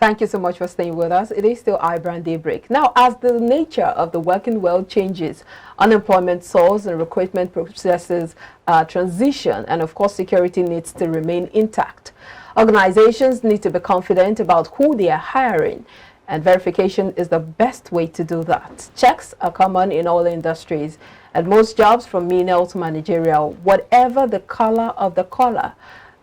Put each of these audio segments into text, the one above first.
Thank you so much for staying with us. It is still iBrand Daybreak. Now, as the nature of the working world changes, unemployment soars and recruitment processes transition, and of course, security needs to remain intact. Organizations need to be confident about who they are hiring, and verification is the best way to do that. Checks are common in all industries, and most jobs from menial to managerial, whatever the color of the collar,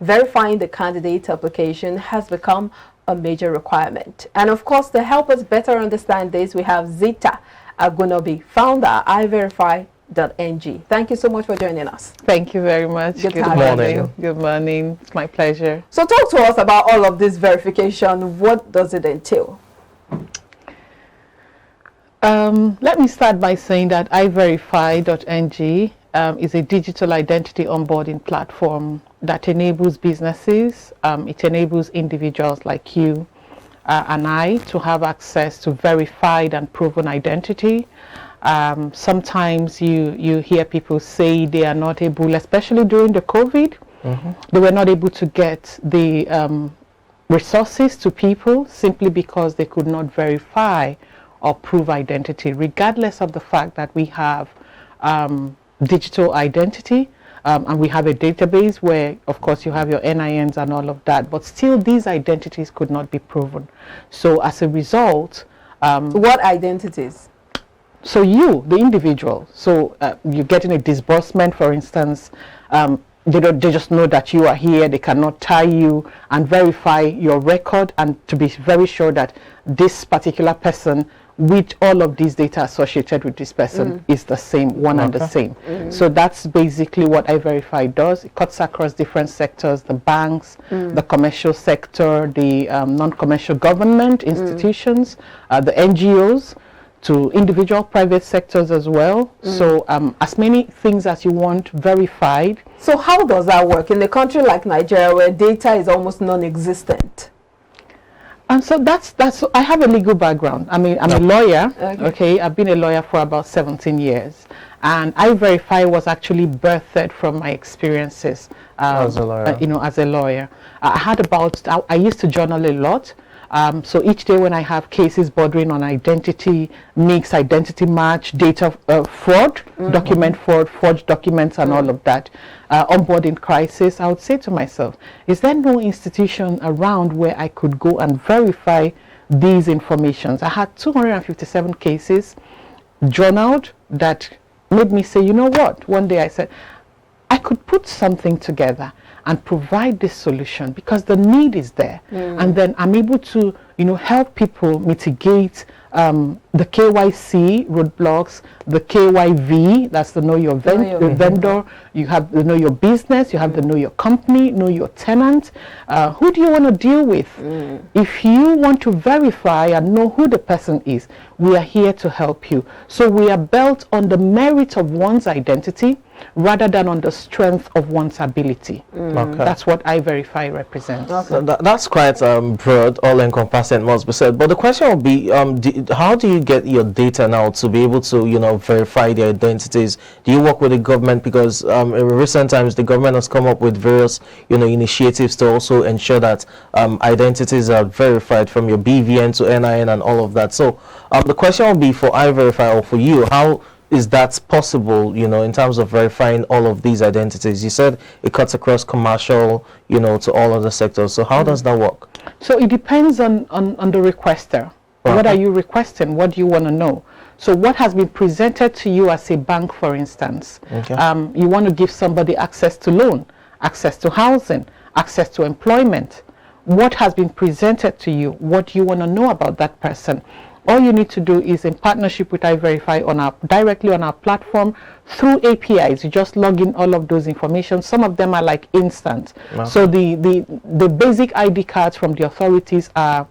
verifying the candidate application has become a major requirement. And of course, to help us better understand this, we have Zita Agunobi, founder at IVerify.ng. Thank you so much for joining us. Thank you very much. Good morning. Good morning. It's my pleasure. So talk to us about all of this verification. What does it entail? Let me start by saying that iVerify.ng is a digital identity onboarding platform that enables businesses, it enables individuals like you and I to have access to verified and proven identity. Sometimes you hear people say they are not able, especially during the COVID, they were not able to get the resources to people simply because they could not verify or prove identity, regardless of the fact that we have digital identity. And we have a database where, of course, you have your NINs and all of that, but still these identities could not be proven. So as a result... what identities? So you, the individual, so you're getting a disbursement, for instance, they just know that you are here, they cannot tie you and verify your record and to be very sure that this particular person with all of these data associated with this person is the same, one and the same. So that's basically what iVerify does. It cuts across different sectors, the banks, the commercial sector, the non-commercial government institutions, the NGOs, to individual private sectors as well. So as many things as you want verified. So how does that work in a country like Nigeria where data is almost non-existent? And so that's I have a legal background. I mean, I'm a lawyer. Okay, I've been a lawyer for about 17 years, and iVerify was actually birthed from my experiences as a lawyer. As a lawyer, I used to journal a lot. So each day when I have cases bordering on identity mix, identity match, data fraud, document fraud, forged documents and all of that, onboarding crisis, I would say to myself, is there no institution around where I could go and verify these informations? I had 257 cases journaled that made me say, you know what? One day I said, I could put something together and provide this solution because the need is there. And then I'm able to, help people mitigate the KYC roadblocks, the KYV, that's the know your vendor, you have the know your business, you have the know your company, know your tenant. Who do you want to deal with? If you want to verify and know who the person is, we are here to help you. So we are built on the merit of one's identity rather than on the strength of one's ability. That's what iVerify represents. So that's quite broad, all-encompassing, must be said. But the question will be, how do you get your data now to be able to, verify the identities? Do you work with the government? Because in recent times, the government has come up with various, initiatives to also ensure that identities are verified from your BVN to NIN and all of that. So the question will be for iVerify or for you, how is that possible, in terms of verifying all of these identities? You said it cuts across commercial, to all other sectors. So how does that work? So it depends on the requester. What are you requesting? What do you want to know? So what has been presented to you as a bank, for instance, you want to give somebody access to loan, access to housing, access to employment. What has been presented to you? What do you want to know about that person? All you need to do is, in partnership with iVerify directly on our platform through APIs, you just log in all of those information. Some of them are like instant. So the basic ID cards from the authorities are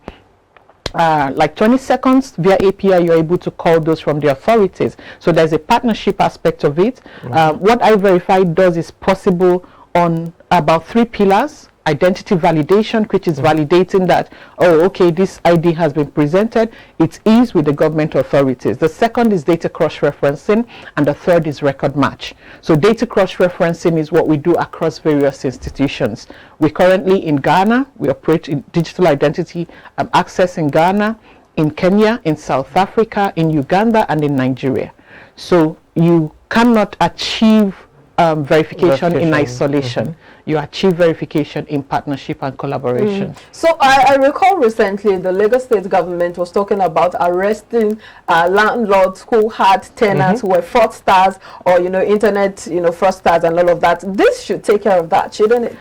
like 20 seconds. Via API, you're able to call those from the authorities. So there's a partnership aspect of it. What iVerify does is possible on about 3 pillars. identity validation, which is validating that, oh, okay, this ID has been presented, it is with the government authorities. The second is data cross-referencing, and the third is record match. So data cross-referencing is what we do across various institutions. We currently in Ghana, we operate in digital identity access in Ghana, in Kenya, in South Africa, in Uganda, and in Nigeria. So you cannot achieve verification in isolation. You achieve verification in partnership and collaboration. So I recall recently the Lagos State government was talking about arresting landlords who had tenants who were fraudsters, or internet fraudsters and all of that. This should take care of that, shouldn't it?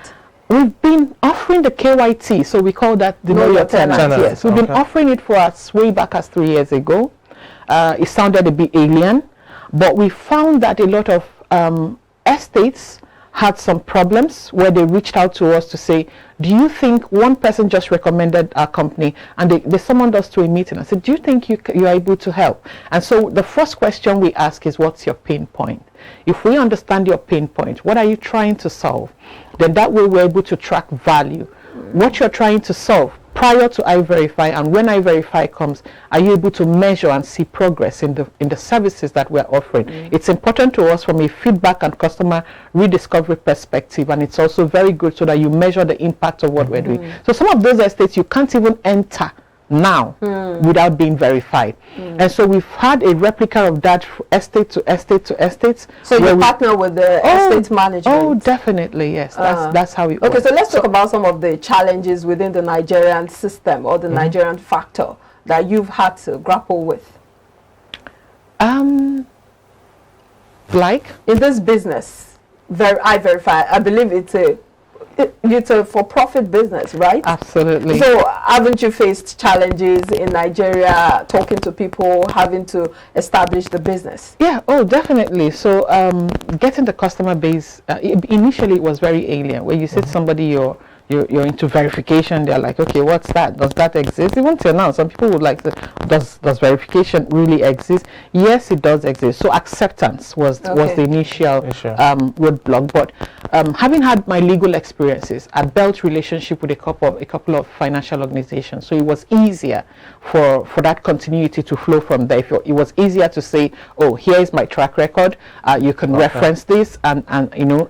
We've been offering the KYT, so we call that the Know Your Tenant. Yes, we've been offering it for us way back as 3 years ago. It sounded a bit alien, but we found that a lot of estates had some problems where they reached out to us to say, do you think, one person just recommended our company, and they summoned us to a meeting. I said, do you think you are able to help? And so the first question we ask is, what's your pain point? If we understand your pain point, what are you trying to solve? Then that way we're able to track value. What you're trying to solve prior to IVerify, and when IVerify comes, are you able to measure and see progress in the services that we're offering? It's important to us from a feedback and customer rediscovery perspective, and it's also very good so that you measure the impact of what we're doing. So some of those estates you can't even enter now without being verified. And so we've had a replica of that estate to estate to estate. So you partner with the estate management? Oh, definitely, yes. That's how it works. Okay, so let's talk about some of the challenges within the Nigerian system, or the Nigerian factor that you've had to grapple with. Like? In this business, IVerify, I believe it's a for-profit business, right? Absolutely. So haven't you faced challenges in Nigeria, talking to people, having to establish the business? Yeah, oh, definitely. So getting the customer base, initially it was very alien. When you said somebody you're into verification, they're like, okay, what's that? Does that exist? Even till now, some people would like to, does verification really exist? Yes, it does exist. So acceptance was the initial roadblock. But having had my legal experiences, I built relationship with a couple of financial organizations. So it was easier for that continuity to flow from there. It was easier to say, oh, here is my track record. You can reference this, and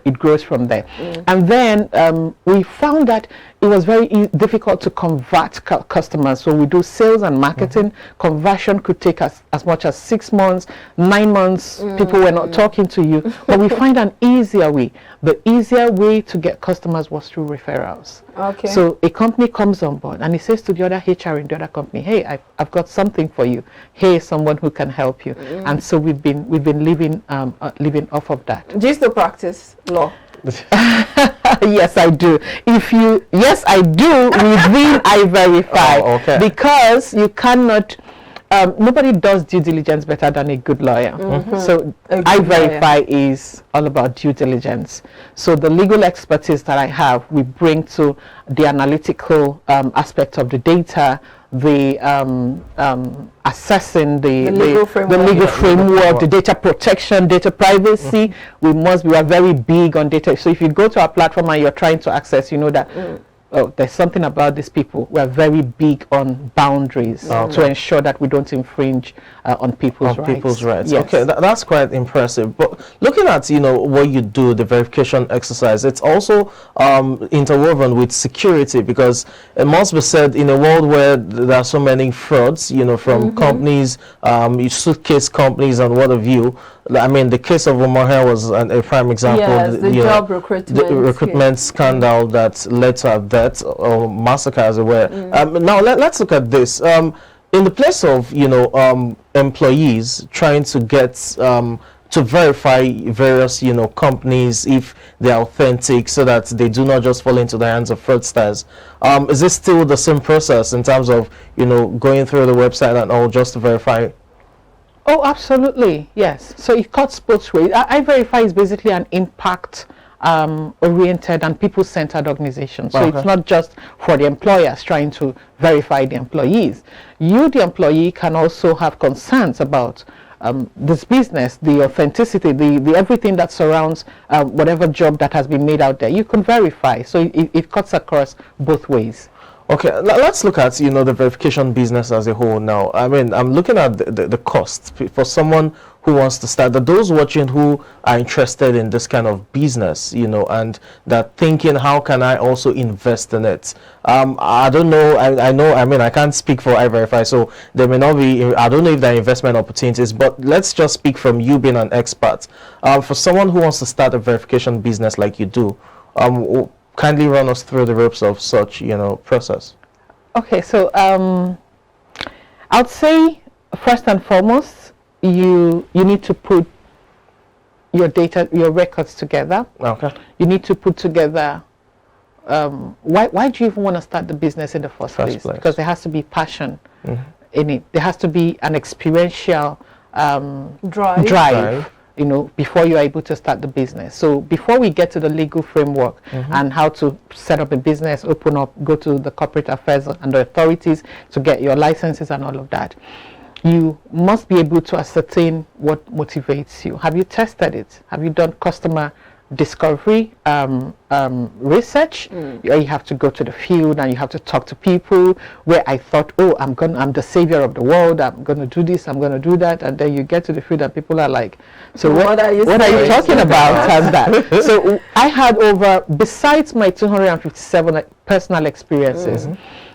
it grows from there. And then we found that it was very difficult to convert customers. So we do sales and marketing. Conversion could take as much as 6 months, 9 months. People were not talking to you. But we find an easier way. The easier way to get customers was through referrals. Okay. So a company comes on board and it says to the other HR in the other company, hey, I've got something for you. Hey, someone who can help you. And so we've been living off of that. Do you still practice law? Yes, I do. Yes, I do within IVerify. Oh, okay. Because you cannot. Nobody does due diligence better than a good lawyer. So IVerify is all about due diligence. So the legal expertise that I have, we bring to the analytical aspect of the data, the assessing the legal framework, the data protection, data privacy. We are very big on data. So if you go to our platform and you're trying to access, you know that oh, there's something about these people. We're very big on boundaries to ensure that we don't infringe on people's rights. Yes. Okay, that's quite impressive. But looking at what you do, the verification exercise, it's also interwoven with security, because it must be said, in a world where there are so many frauds, from companies, suitcase companies, and what have you. I mean, the case of Omaha was a prime example. Yes, the job recruitment scandal that led to a death or massacre, as it were. Now let's look at this. In the place of employees trying to get to verify various companies if they're authentic, so that they do not just fall into the hands of fraudsters. Is this still the same process in terms of going through the website and all just to verify? Oh, absolutely, yes. So it cuts both ways. IVerify is basically an impact oriented and people-centered organization. So it's not just for the employers trying to verify the employees. You, the employee, can also have concerns about this business, the authenticity, the everything that surrounds whatever job that has been made out there, you can verify. So it cuts across both ways. Okay, let's look at, you know, the verification business as a whole now. I mean, I'm looking at the cost for someone who wants to start, those watching who are interested in this kind of business, you know, and that thinking, how can I also invest in it? I don't know. I mean, I can't speak for iVerify, so there may not be, I don't know if there are investment opportunities, but let's just speak from you being an expert. For someone who wants to start a verification business like you do, kindly run us through the ropes of such, you know, process. Okay, so I'd say first and foremost, you need to put your data, your records together. Okay. You need to put together why do you even want to start the business in the first place? Because there has to be passion in it. There has to be an experiential drive, you know, before you are able to start the business. So before we get to the legal framework and how to set up a business, open up, go to the corporate affairs and the authorities to get your licenses and all of that, you must be able to ascertain what motivates you. Have you tested it? Have you done customer discovery research? You have to go to the field and you have to talk to people where I thought, oh, I'm the savior of the world, I'm going to do this, I'm going to do that, and then you get to the field and people are like, so what are you talking about? And that. So I had besides my 257 personal experiences,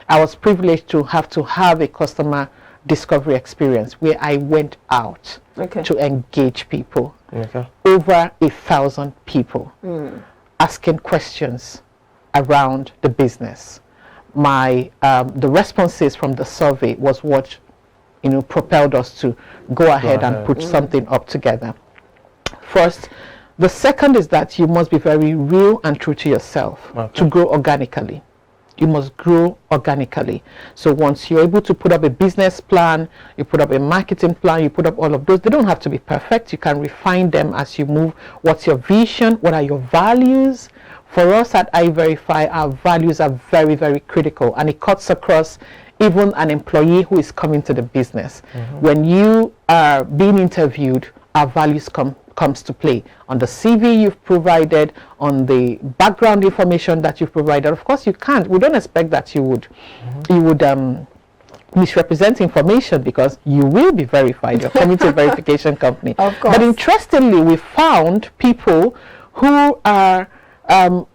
I was privileged to have a customer discovery experience where I went out to engage people. Over 1,000 people asking questions around the business. The responses from the survey was what, you know, propelled us to go ahead and put something up together. First, the second is that you must be very real and true to yourself to grow organically. You must grow organically. So once you're able to put up a business plan, you put up a marketing plan, you put up all of those, they don't have to be perfect. You can refine them as you move. What's your vision? What are your values? For us at iVerify, our values are very, very critical, and it cuts across even an employee who is coming to the business. When you are being interviewed, our values comes to play on the CV you've provided, on the background information that you've provided. Of course, we don't expect that you would misrepresent information, because you will be verified. You're coming to a verification company. Of course. But interestingly, we found people who are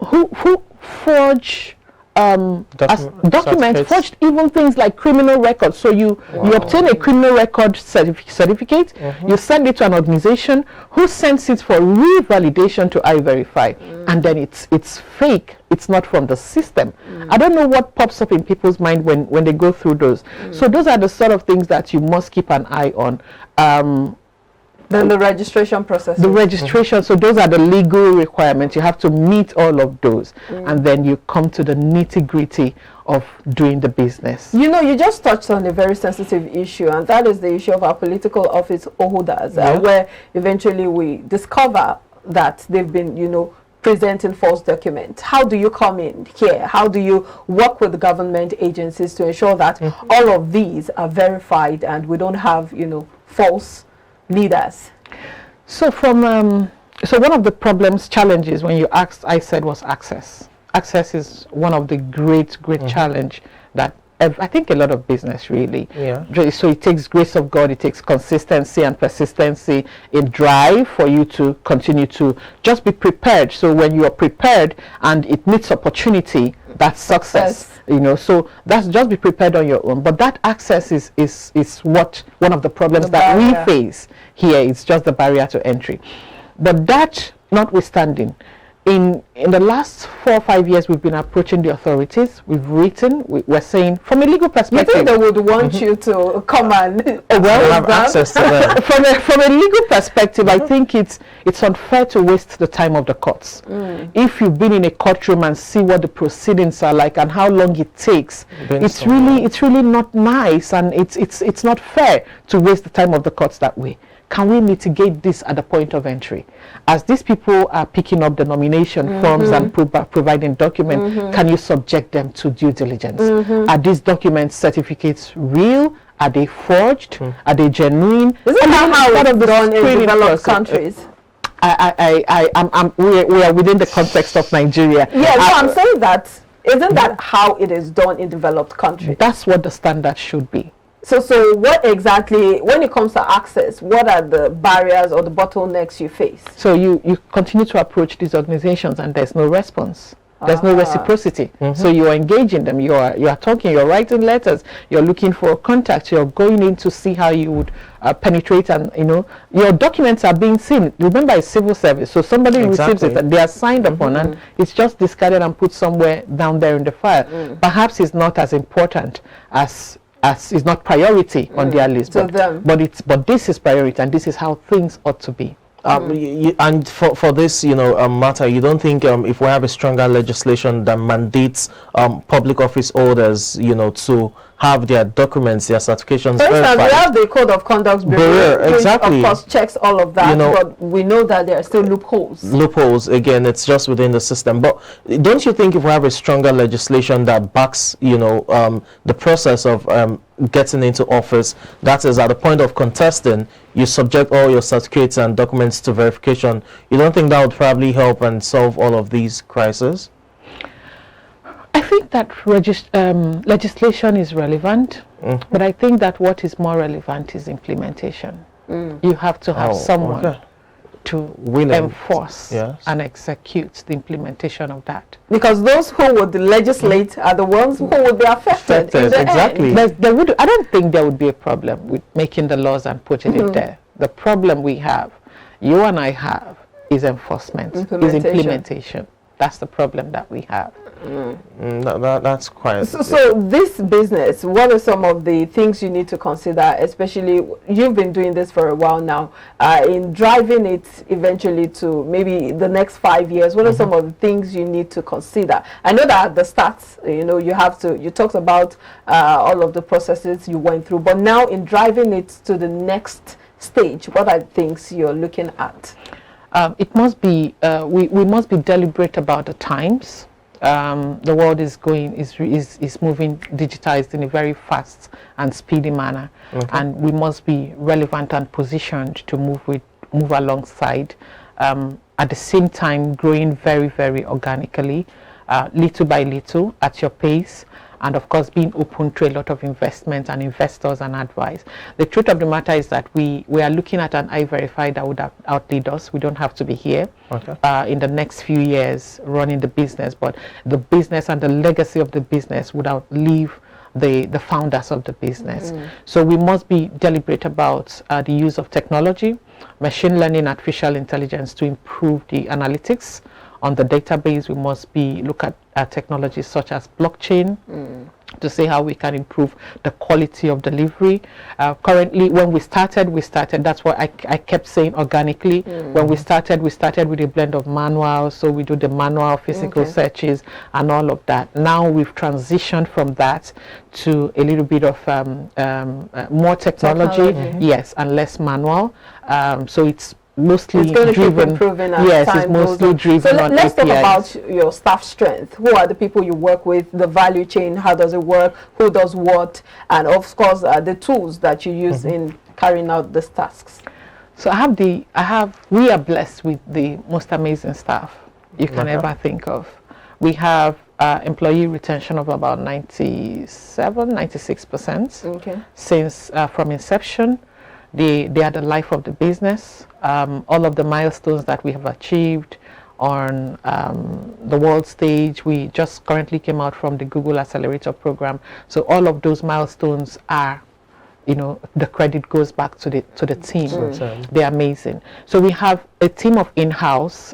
who forge documents, forged even things like criminal records. So you obtain a criminal record certificate, you send it to an organization who sends it for revalidation to iVerify, and then it's fake. It's not from the system. I don't know what pops up in people's mind when they go through those. So those are the sort of things that you must keep an eye on. Then the registration process. The registration, so those are the legal requirements. You have to meet all of those. And then you come to the nitty-gritty of doing the business. You know, you just touched on a very sensitive issue, and that is the issue of our political office holders, where eventually we discover that they've been, you know, presenting false documents. How do you come in here? How do you work with the government agencies to ensure that all of these are verified and we don't have, you know, false leaders? So one of the challenges when you asked, I said, was access. Access is one of the great challenge that I think a lot of business really. So it takes grace of God, it takes consistency and persistency, a drive for you to continue to just be prepared. So when you are prepared and it meets opportunity, that's success. You know, so that's just be prepared on your own. But that access is what one of the problems that we face here. It's just the barrier to entry. But that notwithstanding, in the last 4 or 5 years, we've been approaching the authorities. We've written. We're saying, from a legal perspective, you think they would want you to come and have access to them? From a legal perspective, I think it's unfair to waste the time of the courts. If you've been in a courtroom and see what the proceedings are like and how long it takes, it's really not nice, and it's not fair to waste the time of the courts that way. Can we mitigate this at the point of entry? As these people are picking up the nomination forms and providing documents, can you subject them to due diligence? Are these documents, certificates real? Are they forged? Are they genuine? Isn't that how it's done in developed countries? We are within the context of Nigeria. Yeah, so I'm saying that, isn't that how it is done in developed countries? That's what the standard should be. So what exactly, when it comes to access, what are the barriers or the bottlenecks you face? So you continue to approach these organizations and there's no response. There's no reciprocity. So you are engaging them, you are talking, you're writing letters, you're looking for contact, you're going in to see how you would penetrate, and your documents are being seen. Remember, it's civil service, so somebody receives it and they are signed upon, and it's just discarded and put somewhere down there in the file. Perhaps it's not as important as is not priority on their list, but this is priority, and this is how things ought to be. And for this, matter, you don't think if we have a stronger legislation that mandates public office holders, to have their documents, their certifications verified? For instance, we have the Code of Conduct Bureau, which of course checks all of that, but we know that there are still loopholes. Loopholes, again, it's just within the system. But don't you think if we have a stronger legislation that backs, the process of getting into office, that is at the point of contesting, you subject all your certificates and documents to verification, you don't think that would probably help and solve all of these crises? I think that legislation is relevant, but I think that what is more relevant is implementation. You have to have someone to enforce and execute the implementation of that. Because those who would legislate are the ones who would be affected. Exactly. I don't think there would be a problem with making the laws and putting it there. The problem we have, you and I have, is enforcement, is implementation. That's the problem that we have. That's quite... So this business, what are some of the things you need to consider, especially, you've been doing this for a while now, in driving it eventually to maybe the next 5 years? What are some of the things you need to consider? I know that at the start, you talked about all of the processes you went through, but now in driving it to the next stage, what are things you're looking at? It must be, we must be deliberate about the times. The world is moving digitized in a very fast and speedy manner, and we must be relevant and positioned to move alongside, at the same time growing very, very organically, little by little at your pace, and of course being open to a lot of investment and investors and advice. The truth of the matter is that we are looking at an IVerify that would outlead us. We don't have to be here in the next few years running the business, but the business and the legacy of the business would outlive the founders of the business. So we must be deliberate about the use of technology, machine learning, artificial intelligence to improve the analytics on the database. We must look at technologies such as blockchain to see how we can improve the quality of delivery. Currently, when we started, that's why I kept saying organically. When we started with a blend of manual, so we do the manual physical searches and all of that. Now we've transitioned from that to a little bit of more technology, yes, and less manual. So it's mostly driven. Yes, it's mostly driven. So let's talk about your staff strength. Who are the people you work with? The value chain. How does it work? Who does what? And of course, the tools that you use in carrying out these tasks. So we are blessed with the most amazing staff you can ever think of. We have employee retention of about 96% since from inception. They are the life of the business. All of the milestones that we have achieved on the world stage, we just currently came out from the Google Accelerator program. So all of those milestones are, the credit goes back to the team. They're amazing. So we have a team of in-house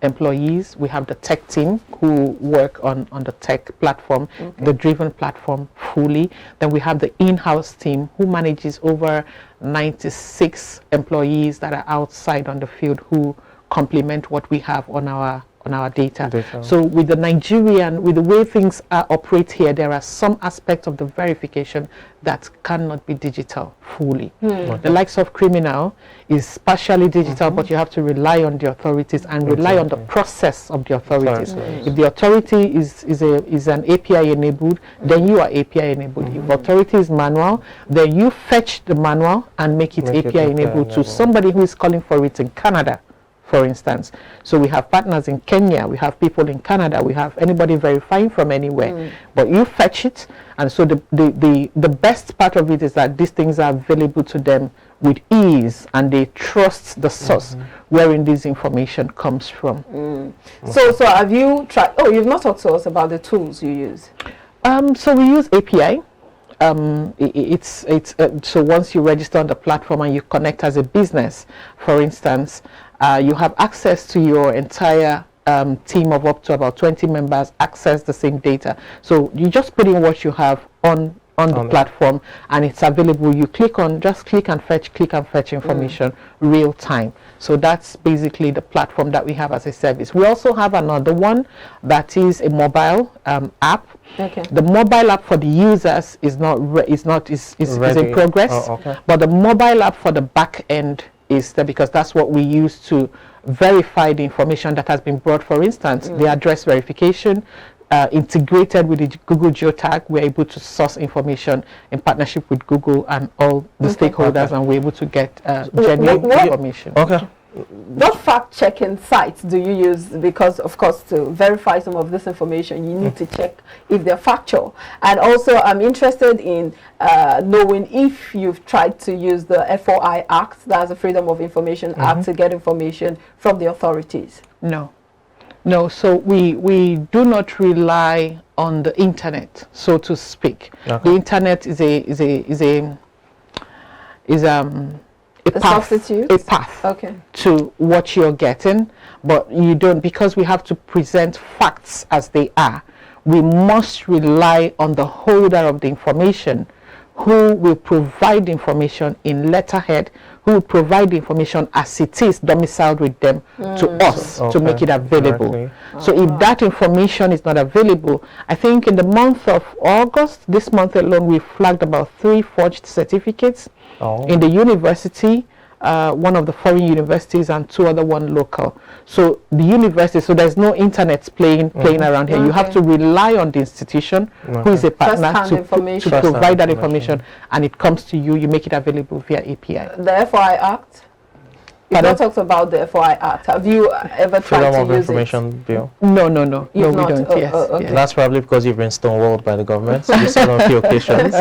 employees. We have the tech team who work on the tech platform, the driven platform fully. Then we have the in-house team who manages over 96 employees that are outside on the field who complement what we have on our data. So with the way things operate here, there are some aspects of the verification that cannot be digital fully. The likes of criminal is partially digital, but you have to rely on the authorities and rely on the process of the authorities. If the authority is an API enabled, then you are API enabled. If authority is manual, then you fetch the manual and make it API enabled to somebody who is calling for it in Canada, for instance. So we have partners in Kenya, we have people in Canada, we have anybody verifying from anywhere, but you fetch it. And so the best part of it is that these things are available to them with ease, and they trust the source wherein this information comes from. So have you tried? Oh, you've not talked to us about the tools you use. So we use API. So once you register on the platform and you connect as a business, for instance, you have access to your entire team of up to about 20 members access the same data. So you just put in what you have on the platform, and it's available. You click and fetch information real time. So that's basically the platform that we have as a service. We also have another one that is a mobile app. The mobile app for the users is in progress, but the mobile app for the back end is there, because that's what we use to verify the information that has been brought. For instance, the address verification, integrated with the Google geotag, we're able to source information in partnership with Google and all the stakeholders, and we're able to get genuine information. What fact-checking sites do you use? Because, of course, to verify some of this information, you need to check if they're factual. And also, I'm interested in knowing if you've tried to use the FOI Act, that's the Freedom of Information Act, to get information from the authorities. No, so we do not rely on the internet, so to speak. The internet is a path to what you're getting, but you don't, because we have to present facts as they are. We must rely on the holder of the information, who will provide information in letterhead, who will provide the information as it is domiciled with them to us to make it available. So if that information is not available, I think in the month of August, this month alone, we flagged about 3 forged certificates in the university, one of the foreign universities and 2 other local. So the university, so there's no internet playing around here. You have to rely on the institution who is a partner to provide that information, and it comes to you. You make it available via API. The FOI Act. You've not talked about the FOI Act. Have you ever tried to use Information Bill? No, we don't. Yes. That's probably because you've been stonewalled by the government. So you said on a few occasions.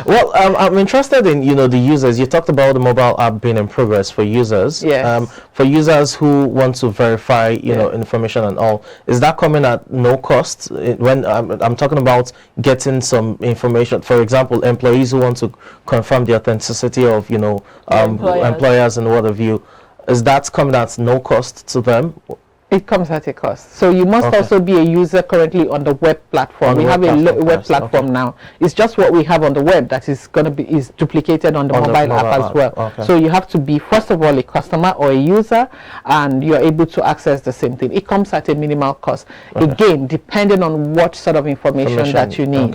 Well, I'm interested in the users. You talked about the mobile app being in progress for users. Yes. For users who want to verify information and all, is that coming at no cost? When I'm talking about getting some information, for example, employees who want to confirm the authenticity of employers and what have you. Is that coming at no cost to them? It comes at a cost. So you must also be a user currently on the web platform. We have a web platform now. It's just what we have on the web that is going to be duplicated on the mobile app as well. So you have to be, first of all, a customer or a user, and you're able to access the same thing. It comes at a minimal cost. Again, depending on what sort of information that you need.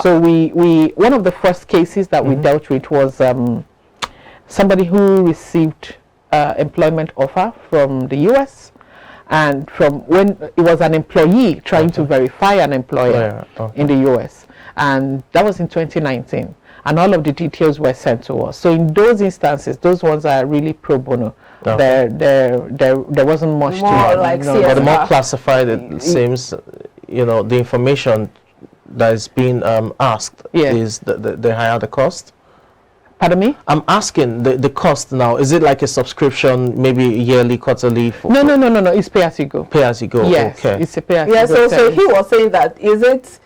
So we one of the first cases that we dealt with was somebody who received employment offer from the US, and from when it was an employee trying to verify an employer in the US, and that was in 2019, and all of the details were sent to us. So in those instances, those ones are really pro bono. There wasn't much more to like but the more classified it seems, the information that is being asked is the higher the cost. Pardon me? I'm asking the cost now. Is it like a subscription, maybe yearly, quarterly? No. It's pay as you go. Pay as you go. Yes, it's a pay as you go. Yeah. So he was saying that, is it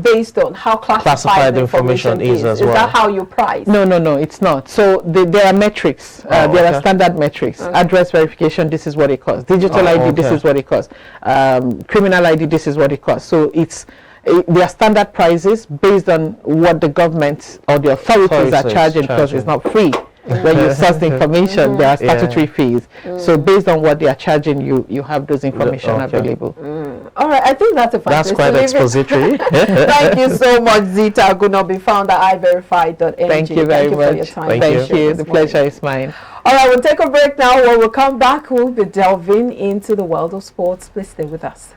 based on how classified the information is as well? Is that how you price? No, it's not. So there are metrics. There are standard metrics. Address verification, this is what it costs. Digital ID, this is what it costs. Criminal ID, this is what it costs. So there are standard prices based on what the government or the authorities are charging, because it's not free. when you source the information, there are statutory fees. So based on what they are charging you, you have those information available. All right, I think that's a fact. That's quite expository. Thank you so much, Zita Agunobi, founder iVerify.ng. Thank you very much. For your time. Thank you. The pleasure is mine. All right, we'll take a break now. When we come back, we'll be delving into the world of sports. Please stay with us.